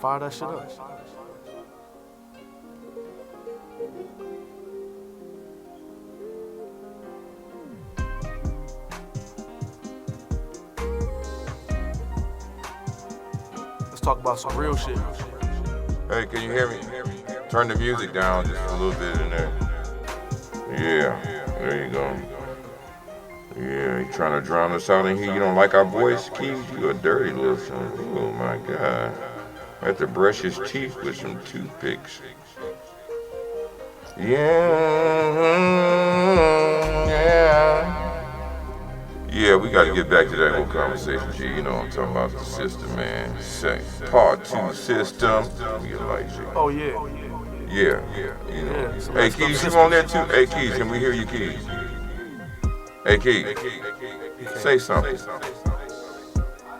Fire that shit up. Let's talk about some real shit. Hey, can you hear me? Turn the music down just a little bit in there. Yeah, there you go. Yeah, you trying to drown us out in here? You don't like our voice, Keith? You a dirty little son. Oh my God. I have to brush his teeth with some toothpicks. Yeah, we got to get back to that whole conversation, G. You know what I'm talking about, the system, man. Part 2 system. You like it. Oh, yeah. Yeah, you know. Hey, Keys, you on there too? Hey, Keys, can we hear you, Keys? Hey, Keys, say something.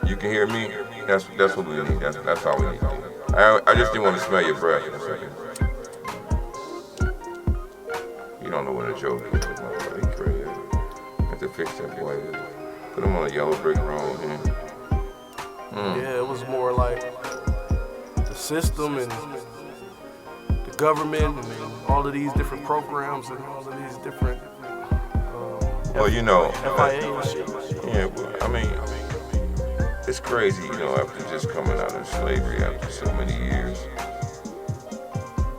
You can hear me? That's what we need. That's all we need. I just didn't want to smell your breath in a second. You don't know what a joke is. Motherfucker, crazy. I have to fix that boy. Put him on a yellow brick road, man. Yeah, it was more like the system and the government and all of these different programs and all of these different well, you know, FIA and shit. Yeah, well, I mean, it's crazy, you know, after just coming out of slavery after so many years,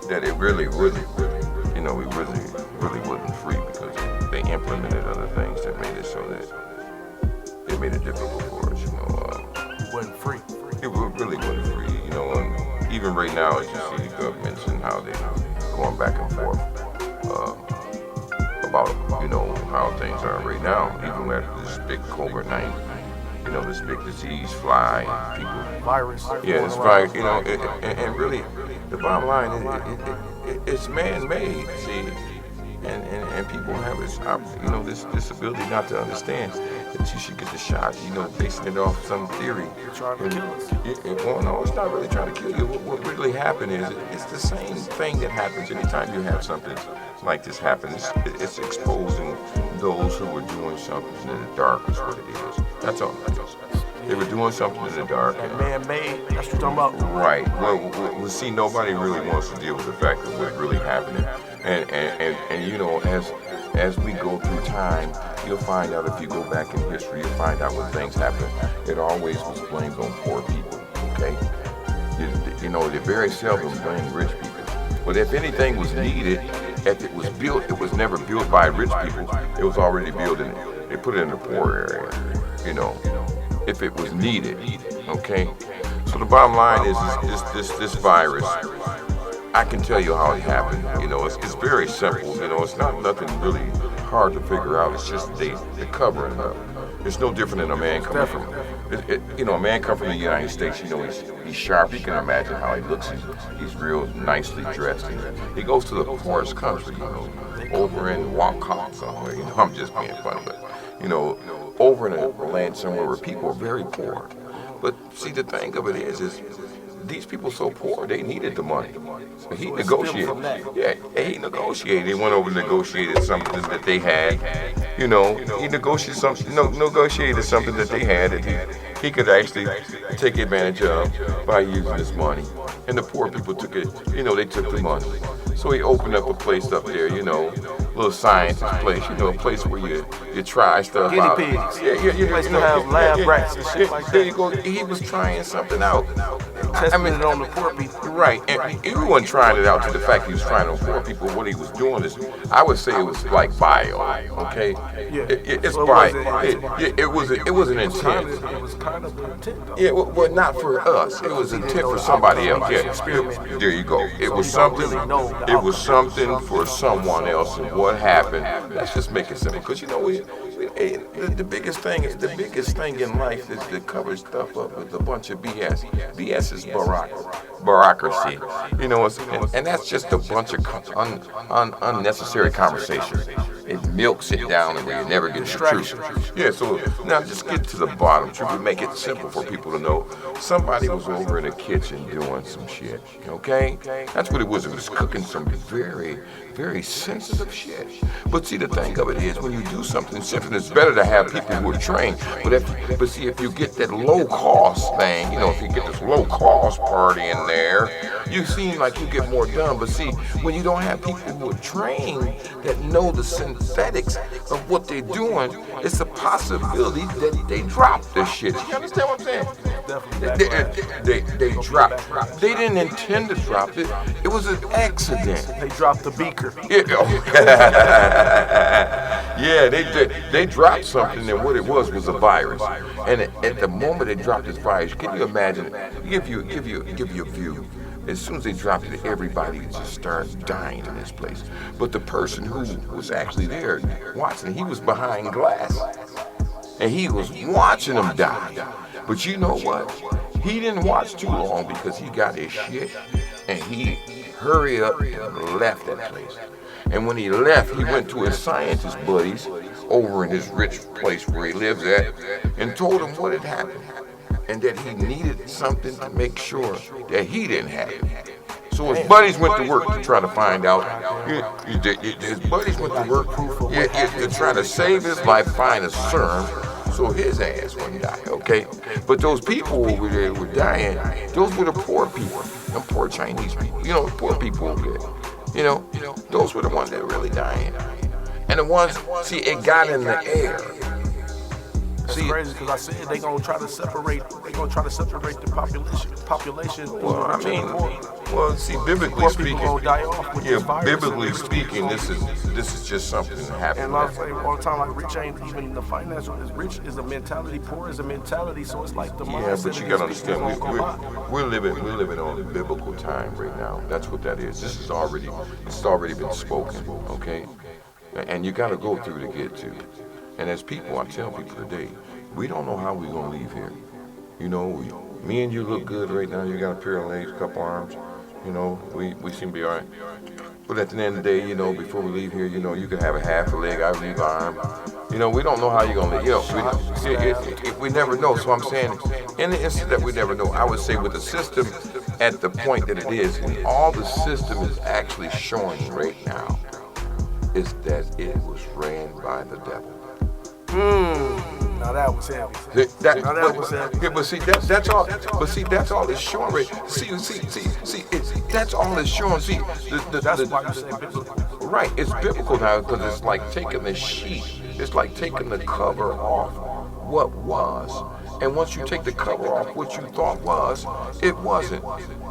that it really, you know, we really wasn't free because they implemented other things that made it so that it made it difficult for us, you know. It wasn't free. It really wasn't free, you know, and even right now, as you see the governments and how they're going back and forth about, you know, how things are right now, even after this big COVID-19, you know, this big disease, fly, people. Virus. Yeah, it's virus, you know, and really, the bottom line, it's man-made, see, and people have this, you know, this disability not to understand that you should get the shot, you know, basing it off some theory. Trying to kill us. Well, no, it's not really trying to kill you. What really happened is it's the same thing that happens anytime you have something like this happen. It's exposing those who were doing something in the dark is what it is. That's all it is. They were doing something in the dark. And man-made, that's what you're talking about? Right. Well, see, nobody really wants to deal with the fact of what's really happening. And you know, as we go through time, you'll find out if you go back in history, you'll find out when things happen, it always was blamed on poor people, okay? You know, they very seldom blame rich people. But if anything was needed, if it was built, it was never built by rich people. It was already built in it. They put it in the poor area, you know, if it was needed, okay? So the bottom line is this virus. I can tell you how it happened. You know, it's very simple. You know, it's not nothing really hard to figure out. It's just the covering up. It's no different than a man coming from, you know, a man coming from the United States. You know, he's sharp. You can imagine how he looks. He's real nicely dressed. He goes to the poorest country, you know, over in Wakak somewhere. You know, I'm just being funny, but you know, over in a land somewhere where people are very poor. But see, the thing of it is these people so poor, they needed the money. So he negotiated. Yeah, he negotiated. He went over and negotiated something that they had. You know, he negotiated something that they had that he could actually take advantage of by using this money. And the poor people took it, you know, they took the money. So he opened up a place up there, you know, little scientist place, you know, a place where you try stuff out. Guinea pigs. Yeah, place to have lab rats and shit like that. There you go. He was trying something out. Testing it on the poor people. Right, and he wasn't trying it out to the fact he was trying on poor people. What he was doing is, I would say it was like bio, okay? Yeah. It's So bio. It was an intent. It was kind of intent, though. Yeah, well, not for us. It was intent for somebody else. Yeah, there you go. It was something. It was something for someone else, and what happened? Let's just make it simple, because you know the biggest thing in life is to cover stuff up with a bunch of BS. BS is bureaucracy. You know, and that's just a bunch of unnecessary conversation. it milks it down and where you never get the truth. Yeah, so now just get to the bottom truth. We make it simple for people to know. Somebody was over in the kitchen doing some shit, okay? That's what it was. It was cooking some very, very sensitive shit. But see, the thing of it is, when you do something sensitive, it's better to have people who are trained. But see, if you get that low-cost thing, you know, if you get this low-cost party in there, you seem like you get more done. But see, when you don't have people who are trained that know the synthetics of what they're doing, it's a possibility that they drop this shit. You understand what I'm saying? They dropped. They didn't intend to drop it. It was an accident. They dropped the beaker. Yeah, they dropped something, and what it was a virus. And at the moment they dropped this virus, can you imagine? Give you a view. As soon as they dropped it, everybody just started dying in this place. But the person who was actually there watching, he was behind glass, and he was watching them die. But you know what? He didn't watch too long because he got his shit, and he hurried up and left that place. And when he left, he went to his scientist buddies over in his rich place where he lives at, and told them what had happened, and that he needed something to make sure that he didn't have it. So his buddies went to work to try to find out. His buddies went to work to try to save his life, find a serum, so his ass wouldn't die, okay? But those people over there were dying. Those were the poor people, them poor Chinese people. You know, poor people over there. You know, those were the ones that were really dying. And the ones, see, it got in the air. That's crazy because I said they're gonna try to separate the population. Well, I mean, well, see, biblically speaking, biblically speaking, this is just something that happened. And I say all the time, like rich ain't even the financial. Rich is a mentality, poor is a mentality. So it's like the mindset. Yeah, but you gotta understand, we're living on biblical time right now. That's what that is. It's already been spoken, okay? And you gotta go through to get to. And as people, I tell people today, we don't know how we're gonna leave here. You know, me and you look good right now. You got a pair of legs, a couple arms. You know, we seem to be all right. But at the end of the day, you know, before we leave here, you know, you can have a half a leg, I leave an arm. You know, we don't know how you're gonna leave. You know, we never know. So I'm saying, in the instance that we never know, I would say with the system at the point that it is, and all the system is actually showing right now, is that it was ran by the devil. Now that was heavy. That was heavy. Yeah, but see, that's all. But see, that's all it's showing. Right? See, that's all it's showing. See, that's why you say biblical. Right, it's biblical now because it's like taking the sheet. It's like taking the cover off what was. And once you take the cover off what you thought was, it wasn't.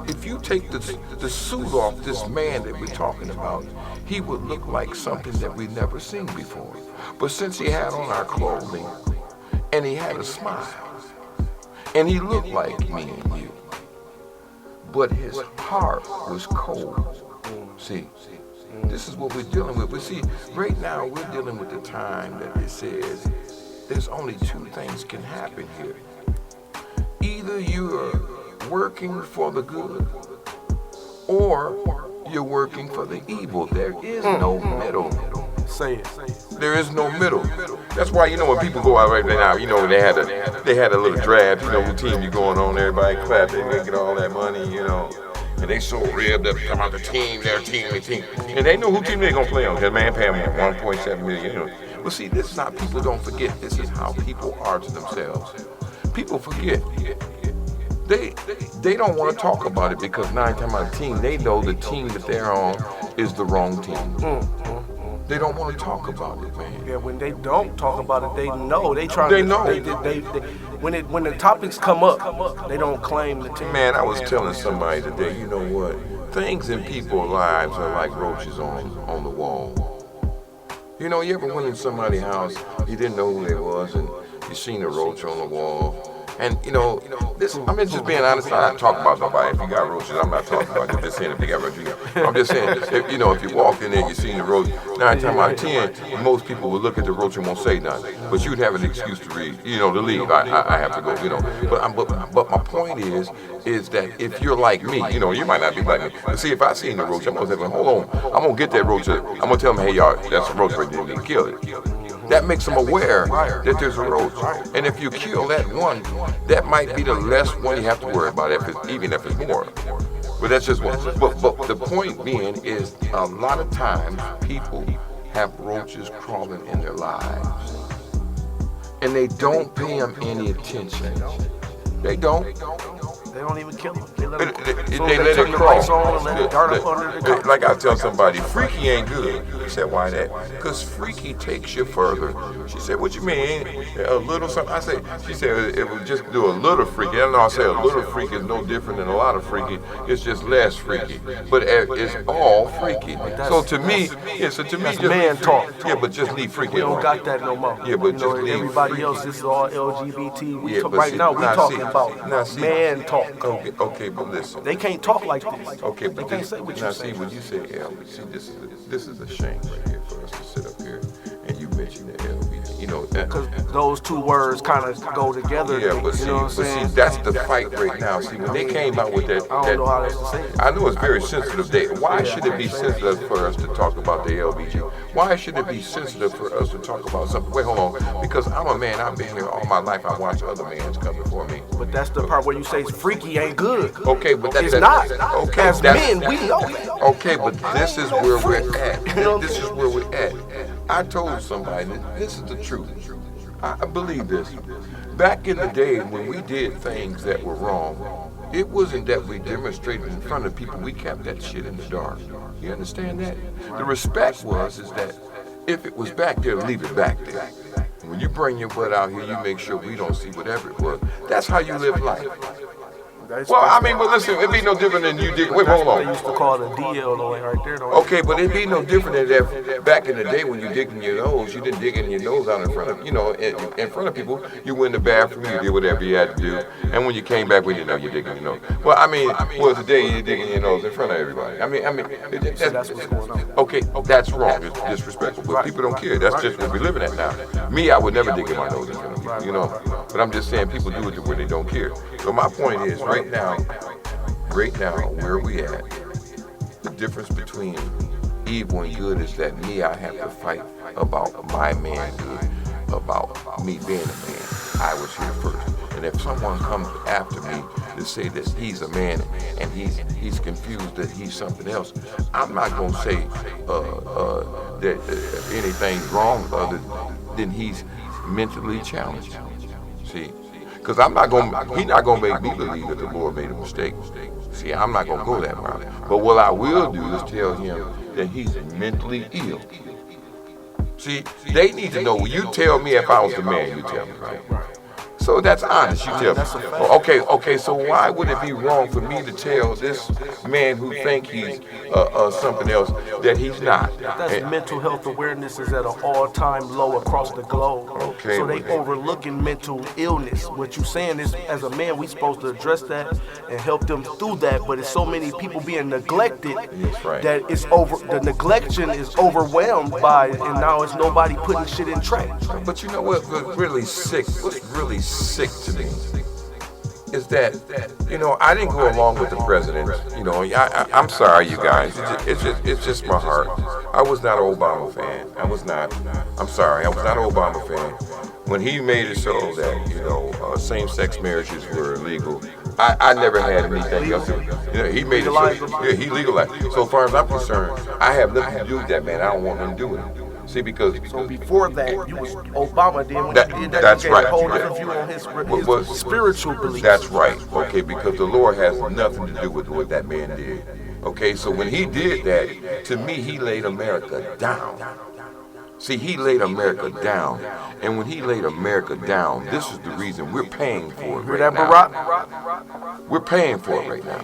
If you take the suit off this man that we're talking about, he would look like something that we've never seen before. But since he had on our clothing, and he had a smile, and he looked like me and you, but his heart was cold. See, this is what we're dealing with. But see, right now we're dealing with the time that it says there's only two things can happen here. Either you're working for the good, or you're working for the evil. There is no middle. Say it. There is no middle. That's why, you know, when people go out right now, you know, they had a little draft, you know, what team you going on, everybody clap, they get all that money, you know. And they so ribbed up about the team, their team. And they know who team they're gonna play on. That man paying them 1.7 million, you know. Well, see, this is how people don't forget. This is how people are to themselves. People forget. They don't want to talk about it because 9 times out of 10, they know the team that they're on is the wrong team. They don't want to talk about it, man. Yeah, when they don't talk about it, they know. They know. When the topics come up, they don't claim the team. Man, I was telling somebody today, you know what? Things in people's lives are like roaches on the wall. You know, you ever went in somebody's house, you didn't know who they was, and you seen a roach on the wall, And this, I'm just being honest. I'm not talking about nobody. If you got roaches, I'm not talking about you. I'm just saying if you got roaches. I'm just saying if you walk in there and you seen the roach, 9 times out of 10, most people will look at the roach and won't say nothing. But you'd have an excuse to to leave. I have to go. But my point is that if you're like me, you might not be like me. But see, if I seen the roach, I'm gonna say, well, hold on, I'm gonna get that roach. I'm gonna tell them, hey y'all, that's a roach right there. You need to kill it. That makes them aware that there's a roach. And if you kill that one, that might be the less one you have to worry about, even if it's more. But that's just one. But the point being is a lot of times people have roaches crawling in their lives. And they don't pay them any attention. They don't. They don't even kill them. They let it crawl. Like I tell somebody, freaky ain't good. He said, why that? Because freaky takes you further. She said, what you mean? A little something? She said, it would just do a little freaky. I don't know, I say a little freaky is no different than a lot of freaky. It's just less freaky. But it's all freaky. So to me, that's man talk. Yeah, but just leave freaky. We don't got that no more. Yeah, but just leave everybody else, this is all LGBT. Right now, we talking about man talk. Okay, but listen. They can't talk like this. Okay, but they can't say what you say. See, when you say L, see, this is a shame right here for us to sit up here and you mention the LGBT. Because those two words kind of go together. Yeah, but see, that's the fight right now. See, when they came out with that, I don't know how else to say it. I know it's very sensitive. Why should it be sensitive for us to talk about the LGBT? Why should it be sensitive for us to talk about something? Wait, hold on. Because I'm a man. I've been here all my life. I watched other men come before me. But that's the part where you say freaky ain't good. Okay, but it's not. Okay, as men, we know that. Okay, but this is where we're at. This is where we're at. I told somebody that this is the truth. I believe this. Back in the day when we did things that were wrong, it wasn't that we demonstrated in front of people. We kept that shit in the dark. You understand that? The respect is that if it was back there, leave it back there. When you bring your butt out here, you make sure we don't see whatever it was. That's how you live life. Well, I mean, but listen, it'd be no different than you did. Wait, hold on. They used to call the DL right there. Okay, but it'd be no different than that back in the day when you dig in your nose. You didn't dig in your nose out in front of, in front of people. You went in the bathroom, you did whatever you had to do, and when you came back, we didn't know you digging your nose. Well, I mean, today you're digging your nose in front of everybody. I mean, that's what's going on. Okay, that's wrong. It's disrespectful, but people don't care. That's just what we're living at now. Me, I would never dig in my nose in front of people, But I'm just saying people do it to where they don't care. So my point is, right now, where we at, the difference between evil and good is that I have to fight about my manhood, about me being a man. I was here first. And if someone comes after me to say that he's a man and he's confused that he's something else, I'm not going to say that anything's wrong other than he's mentally challenged. See? Because he's not going to make me believe that the Lord made a mistake. See, I'm not going to go that route. But what I will do is tell him that he's mentally ill. See, they need to know. When you tell me if I was the man, you tell me, right? So that's honest, you tell me. Okay, so why would it be wrong for me to tell this man who think he's something else that he's not? That's mental health awareness is at an all-time low across the globe. Okay, so they overlooking mental illness. What you saying is, as a man, we supposed to address that and help them through that, but it's so many people being neglected that it's the neglection is overwhelmed by, and now it's nobody putting shit in track. But you know what's really sick? What's really sick to me is that, I didn't go along with the president. I'm sorry, you guys. It's just my heart. I was not an Obama fan. I'm sorry. I was not an Obama fan. When he made it so that, same-sex marriages were illegal, I never had anything else. He made it so, he legalized. So far as I'm concerned, I have nothing to do with that man. I don't want nothing to do with him. See, because so before that, you was Obama then when he did that, that's right. A whole different view on his spiritual beliefs. That's right. Okay, because the Lord has nothing to do with what that man did. Okay, so when he did that, to me, he laid America down. See, he laid America down, and when he laid America down, this is the reason we're paying for it right now. Barack? We're paying for it right now.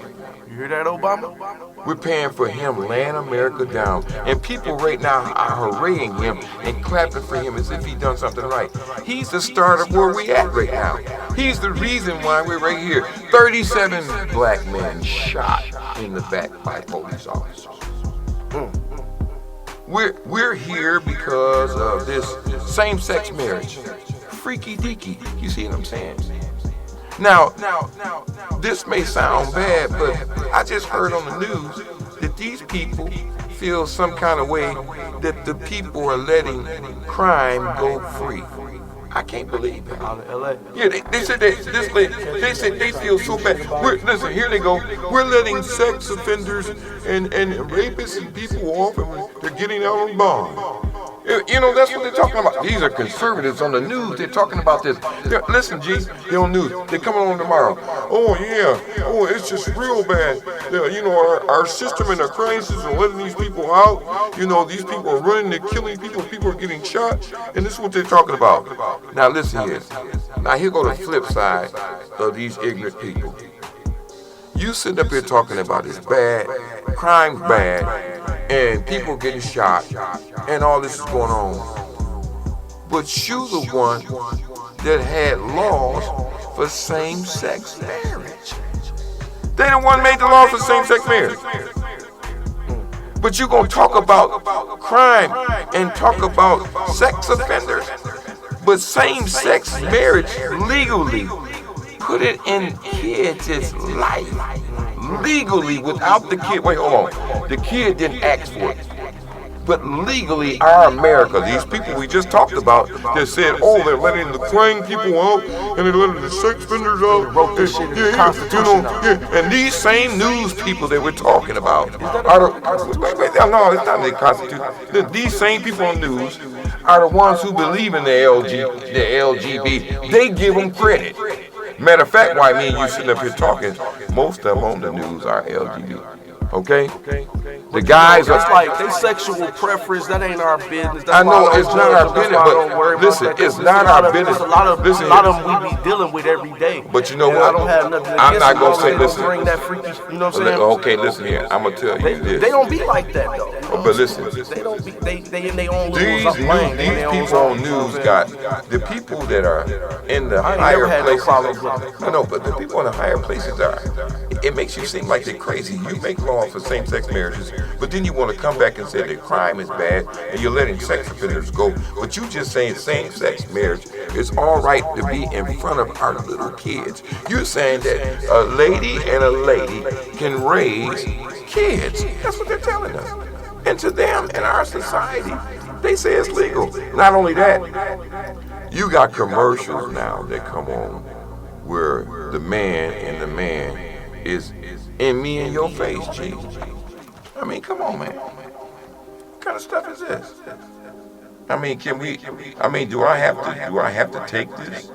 You hear that, Obama? We're paying for him laying America down. And people right now are hooraying him and clapping for him as if he done something right. He's the start of where we at right now. He's the reason why we're right here. 37 black men shot in the back by police officers. We're here because of this same-sex marriage. Freaky deaky. You see what I'm saying? Now, this may sound bad, but I just heard on the news that these people feel some kind of way that the people are letting crime go free. I can't believe it. Out of LA. Yeah, they said they said they feel so bad. Listen, here they go. We're letting sex offenders and rapists and people off, and they're getting out on bond. You know, that's what they're talking about. These are conservatives on the news. They're talking about this. Listen, G, they're on news. They're coming on tomorrow. Oh, yeah. Oh, it's just real bad. You know, our system and our crime system are letting these people out. You know, these people are running, they're killing people. People are getting shot. And this is what they're talking about. Now, listen here. Now, here go the flip side of these ignorant people. You sitting up here talking about it's bad, crime's bad, and people getting shot, and all this is going on. But you the one that had laws for same-sex marriage. They the one made the laws for same-sex marriage. But you gonna talk about crime and talk about sex offenders, but same-sex marriage legally, put it in kids' life. Legally, without the kid, wait, hold on. The kid didn't ask for it. But legally, our America, these people we just talked about, that said, oh, they're letting the crime people out, and they're letting the sex offenders out. They wrote this shit in the Constitution. And these same news people that we're talking about are the, no, it's not in the Constitution. These same people on news are the ones who believe in the LGB. They give them credit. Matter of fact, why me and you sitting up here talking, most of them on the news are LGBT. Okay? The guys are... It's like they sexual preference, that ain't our business. I know it's not our business, but listen, it's not our business. A lot of them we be dealing with every day. But you know what? I don't have nothing against I'm not going to say, listen. Bring that freaky, you know what I'm saying? Okay, listen here. I'm going to tell you this. They don't be like that, though. You know but listen. They don't be, they in their own These people on news got, the people that are in the higher places. No, but the people in the higher places are, it makes you seem like they're crazy. You make laws for same-sex marriages, but then you want to come back and say that crime is bad and you're letting sex offenders go. But you just saying same-sex marriage is all right to be in front of our little kids. You're saying that a lady and a lady can raise kids. That's what they're telling us. And to them in our society, they say it's legal. Not only that, you got commercials now that come on where the man and the man is in me and your face, G. I mean, come on, man. What kind of stuff is this? I mean, do I have to take this?